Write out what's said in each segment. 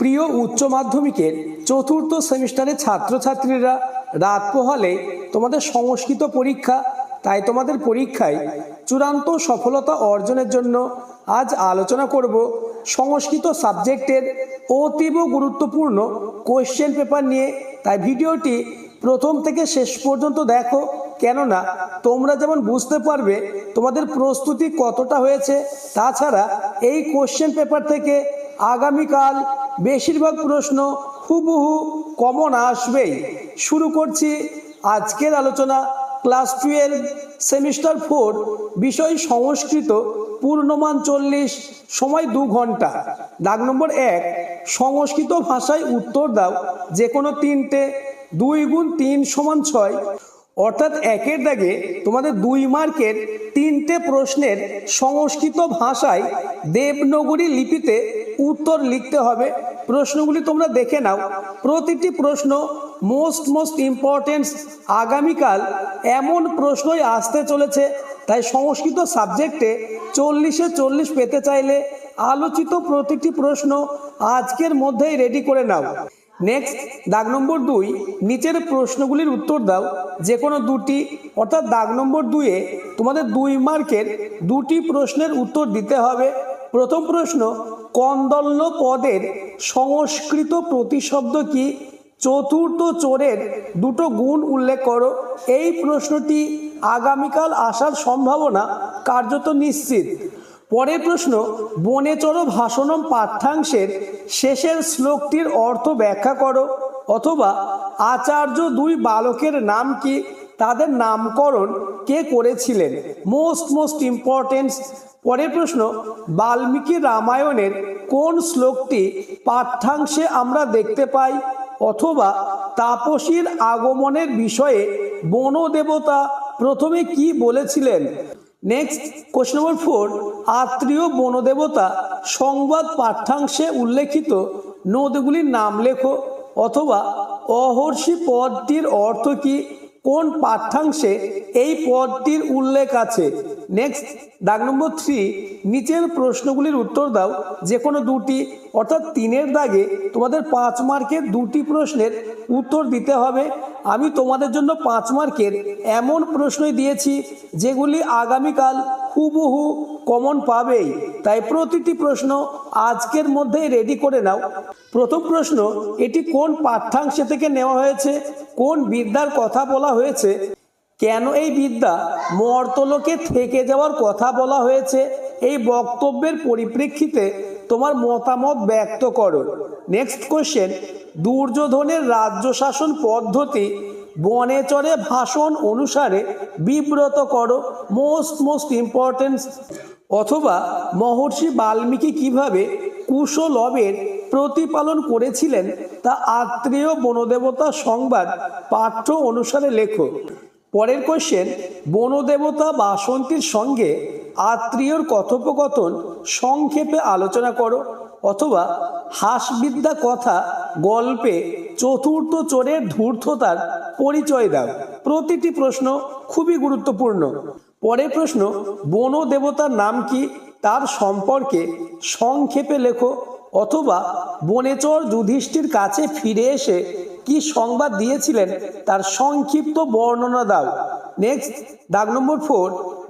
প্রিয় উচ্চ মাধ্যমিকের চতুর্থ সেমিস্টারের ছাত্রছাত্রীরা, রাত পোহালে তোমাদের সংস্কৃত পরীক্ষা। তাই তোমাদের পরীক্ষায় চূড়ান্ত সফলতা অর্জনের জন্য আজ আলোচনা করব সংস্কৃত সাবজেক্টের অতীব গুরুত্বপূর্ণ কোয়েশ্চেন পেপার নিয়ে। তাই ভিডিওটি প্রথম থেকে শেষ পর্যন্ত দেখো, কেননা তোমরা যেমন বুঝতে পারবে তোমাদের প্রস্তুতি কতটা হয়েছে। তাছাড়া এই কোয়েশ্চেন পেপার থেকে আগামীকাল বেশিরভাগ প্রশ্ন হুবহু কমন আসবেই। শুরু করছি আজকের আলোচনা। ক্লাস 12 সেমিস্টার 4 বিষয় সংস্কৃত, পূর্ণমান 40, সময় 2 ঘন্টা। দাগ নম্বর 1, সংস্কৃত ভাষায় উত্তর দাও যে কোনো তিনটে। 2 × 3 = 6, অর্থাৎ একের দাগে তোমাদের 2 মার্কের তিনটে প্রশ্নের সংস্কৃত ভাষায় দেবনাগরী লিপিতে উত্তর লিখতে হবে। প্রশ্নগুলি তোমরা দেখে নাও। প্রতিটি প্রশ্ন মোস্ট ইম্পর্টেন্ট। আগামীকাল এমন প্রশ্নই আসতে চলেছে। তাই সংস্কৃত সাবজেক্টে 40-এ 40 পেতে চাইলে আলোচিত প্রতিটি প্রশ্ন আজকের মধ্যেই রেডি করে নাও। নেক্সট, দাগ নম্বর 2, নিচের প্রশ্নগুলির উত্তর দাও যে কোনো দুটি। অর্থাৎ দাগ নম্বর 2-এ তোমাদের 2 মার্কের দুটি প্রশ্নের উত্তর দিতে হবে। প্রথম প্রশ্ন, কন্দল্য পদের সংস্কৃত প্রতিশব্দ কি? চতুর্থ চোরের দুটো গুণ উল্লেখ করো। এই প্রশ্নটি আগামীকাল আসার সম্ভাবনা কার্যত নিশ্চিত। পরের প্রশ্ন, বনেচর ভাষণম পাঠ্যাংশের শেষের শ্লোকটির অর্থ ব্যাখ্যা করো। অথবা আচার্য 2 বালকের নাম কি? তাদের নামকরণ কে করেছিলেন? Most important. পরের প্রশ্ন, বাল্মীকি রামায়ণের কোন শ্লোকটি পাঠ্যাংশে আমরা দেখতে পাই? অথবা তাপসীর আগমনের বিষয়ে বনদেবতা প্রথমে কি বলেছিলেন? নেক্সট, কোশ্চেন নম্বর 4, আত্রীয় বনদেবতা সংবাদ পাঠ্যাংশে উল্লেখিত নদীগুলির নাম লেখো। অথবা অহর্ষি পদটির অর্থ কি? কোন পাঠ্যাংশে এই পদটির উল্লেখ আছে? নেক্সট, দাগ নম্বর 3, নিচের প্রশ্নগুলির উত্তর দাও যে কোনো দুটি। অর্থাৎ 3-এর দাগে তোমাদের 5 মার্কের দুটি প্রশ্নের উত্তর দিতে হবে। আমি তোমাদের জন্য 5 মার্কের এমন প্রশ্নই দিয়েছি যেগুলি আগামীকাল হুবহু কমন পাবেই। তাই প্রতিটি প্রশ্ন আজকের মধ্যেই রেডি করে নাও। প্রথম প্রশ্ন, এটি কোন পাঠ্যাংশ থেকে নেওয়া হয়েছে? কোন বিদ্যার কথা বলা হয়েছে? কেন এই বিদ্যা মর্তলোকে থেকে যাওয়ার কথা বলা হয়েছে? এই বক্তব্যের পরিপ্রেক্ষিতে তোমার মতামত ব্যক্ত করো। নেক্সট কোশ্চেন, দুর্যোধনের রাজ্য শাসন পদ্ধতি বনেচরে ভাষণ অনুসারে বিব্রত করো। Most important. অথবা মহর্ষি বাল্মীকি কিভাবে কুশলবের প্রতিপালন করেছিলেন তা আত্রীয় বনদেবতা সংবাদ পাঠ্য অনুসারে লেখো। পরের কোশ্চেন, বনদেবতা বাসন্তীর সঙ্গে আত্রীয়র কথোপকথন সংক্ষেপে আলোচনা করো। অথবা হাসবিদ্যা কথা গল্পে চতুর্থ চোরের ধূর্ততার পরিচয় দাও। প্রতিটি প্রশ্ন খুবই গুরুত্বপূর্ণ। পরের প্রশ্ন, বনদেবতার নাম কি? তার সম্পর্কে সংক্ষেপে লেখো। অথবা বনেচর যুধিষ্ঠির কাছে ফিরে এসে কি সংবাদ দিয়েছিলেন তার সংক্ষিপ্ত বর্ণনা দাও। নেক্সট, দাগ নম্বর 4,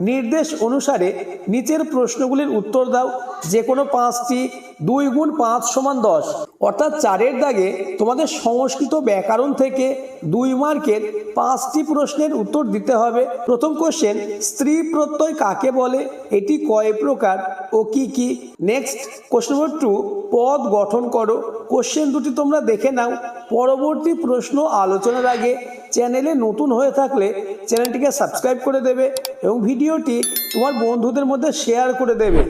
নির্দেশ অনুসারে নিচের প্রশ্নগুলির উত্তর দাও যে কোনো 5টি। 2 × 5 = 10, অর্থাৎ 4-এর দাগে তোমাদের সংস্কৃত ব্যাকরণ থেকে 2 মার্কের 5টি প্রশ্নের উত্তর দিতে হবে। প্রথম কোশ্চেন, স্ত্রী প্রত্যয় কাকে বলে? এটি কয় প্রকার ও কি কি? নেক্সট, কোশ্চেন নম্বর 2, পদ গঠন করো। কোশ্চেন দুটি তোমরা দেখে নাও। পরবর্তী প্রশ্ন আলোচনার আগে চ্যানেলে নতুন হয়ে থাকলে চ্যানেলটিকে সাবস্ক্রাইব করে দেবে এবং ভিডিওটি তোমার বন্ধুদের মধ্যে শেয়ার করে দেবে।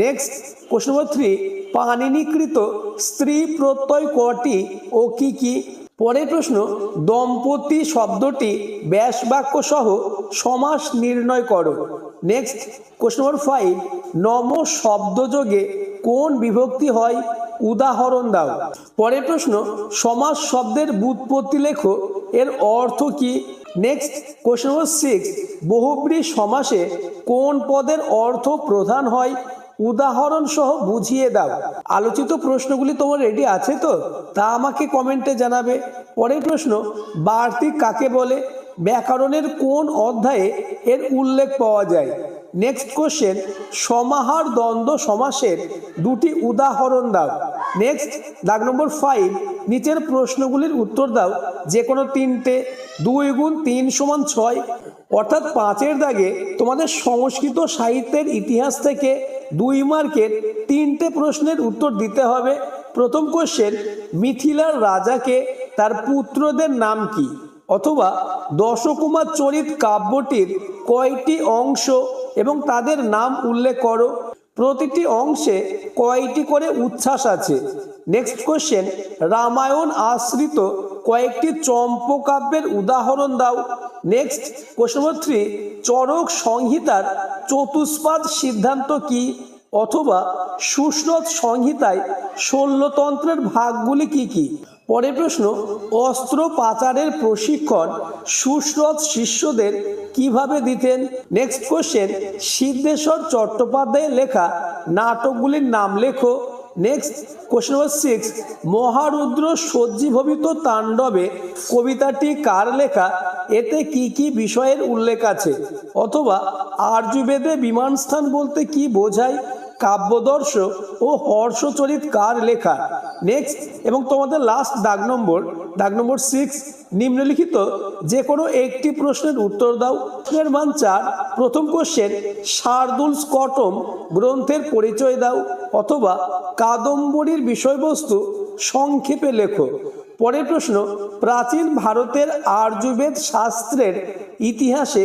নেক্সট, কোশ্চেন নম্বর 3, পাণিনিকৃত স্ত্রী প্রত্যয় কটি ও কি কি? পরের প্রশ্ন, দম্পতি শব্দটি ব্যাস বাক্য সহ সমাস নির্ণয় করো। নেক্সট, কোশ্চেন নম্বর 5, নম শব্দযোগে কোন বিভক্তি হয়? উদাহরণ দাও। পরের প্রশ্ন, সমাস শব্দের ব্যুৎপত্তি লেখো, এর অর্থ কি? নেক্সট, কোশ্চেন নম্বর 6, বহুব্রী সমাসে কোন পদের অর্থ প্রধান হয়? উদাহরণ সহ বুঝিয়ে দাও। আলোচিত প্রশ্নগুলি তোমার রেডি আছে তো? তা আমাকে কমেন্টে জানাবে। পরের প্রশ্ন, বার্তিক কাকে বলে? ব্যাকরণের কোন অধ্যায়ে এর উল্লেখ পাওয়া যায়? নেক্সট কোশ্চেন, সমাহার দ্বন্দ্ব সমাসের দুটি উদাহরণ দাও। নেক্সট, দাগ নম্বর 5, নিচের প্রশ্নগুলির উত্তর দাও যে কোনো তিনটে। 2 গুণ 3 সমান 6, অর্থাৎ 5-এর দাগে তোমাদের সংস্কৃত সাহিত্যের ইতিহাস থেকে 2 মার্কের 3টে প্রশ্নের উত্তর দিতে হবে। প্রথম কোশ্চেন, মিথিলার রাজাকে তার পুত্রদের নাম কি? অথবা দশকুমার চরিত কাব্যটির কয়টি অংশ এবং তাদের নাম উল্লেখ করো। প্রতিটি অংশে কয়টি করে উচ্ছ্বাস আছে? নেক্সট কোশ্চেন, রামায়ণ আশ্রিত কয়েকটি চম্পকাব্যের উদাহরণ দাও। নেক্সট কোশ্চেন নম্বর 3, চরক সংহিতার চতুষ্পাদ সিদ্ধান্ত কি? অথবা সুশ্রুত সংহিতায় শল্যতন্ত্রের ভাগগুলি কি কি? পরের প্রশ্ন, অস্ত্র পাচারের প্রশিক্ষণ সুশ্রুত শিষ্যদের কিভাবে দিতেন? নেক্সট কোশ্চেন, সিদ্ধেশ্বর চট্টোপাধ্যায়ের লেখা নাটকগুলির নাম লেখো। নেক্সট কোশ্চেন নম্বর 6, মহারুদ্র সজ্জীভবিত তাণ্ডবে কবিতাটি কার লেখা? এতে কি কি বিষয়ের উল্লেখ আছে? অথবা আর্যবেদে বিমানস্থান বলতে কি বোঝায়? কাব্যদর্শ ও হর্ষচরিত কার লেখা? নেক্সট এবং তোমাদের লাস্ট দাগ নম্বর 6, নিম্নলিখিত যে কোনো একটি প্রশ্নের উত্তর দাও। প্রশ্নের মান 4। প্রথম কোশ্চেন, শার্দুল স্কটম গ্রন্থের পরিচয় দাও। অথবা কাদম্বরীর বিষয়বস্তু সংক্ষেপে লেখো। পরের প্রশ্ন, প্রাচীন ভারতের আর্যবেদ শাস্ত্রের ইতিহাসে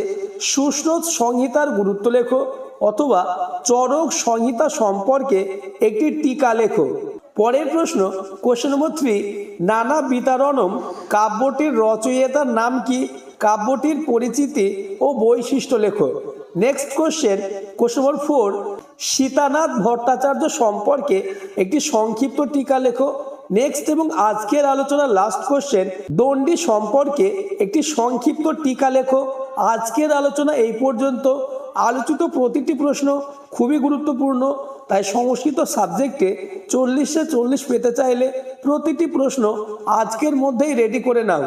সুশ্রুত সংহিতার গুরুত্ব লেখো। অথবা চরক সংহিতা সম্পর্কে একটি টিকা লেখো। পরের প্রশ্ন, কোশ্চেন নম্বর 3, নানা বিতারণম কাব্যটির রচয়িতার নাম কি? কাব্যটির পরিচিতি ও বৈশিষ্ট্য লেখো। Next question number 4, Sitanath Bhattacharya সম্পর্কে একটি সংক্ষিপ্ত টিকা লেখো। নেক্সট এবং আজকের আলোচনার লাস্ট কোশ্চেন, দণ্ডী সম্পর্কে একটি সংক্ষিপ্ত টিকা লেখো। আজকের আলোচনা এই পর্যন্ত। আলোচিত প্রতিটি প্রশ্ন খুবই গুরুত্বপূর্ণ, তাই সংস্কৃত সাবজেক্টে 40-এ 40 পেতে চাইলে প্রতিটি প্রশ্ন আজকের মধ্যেই রেডি করে নাও।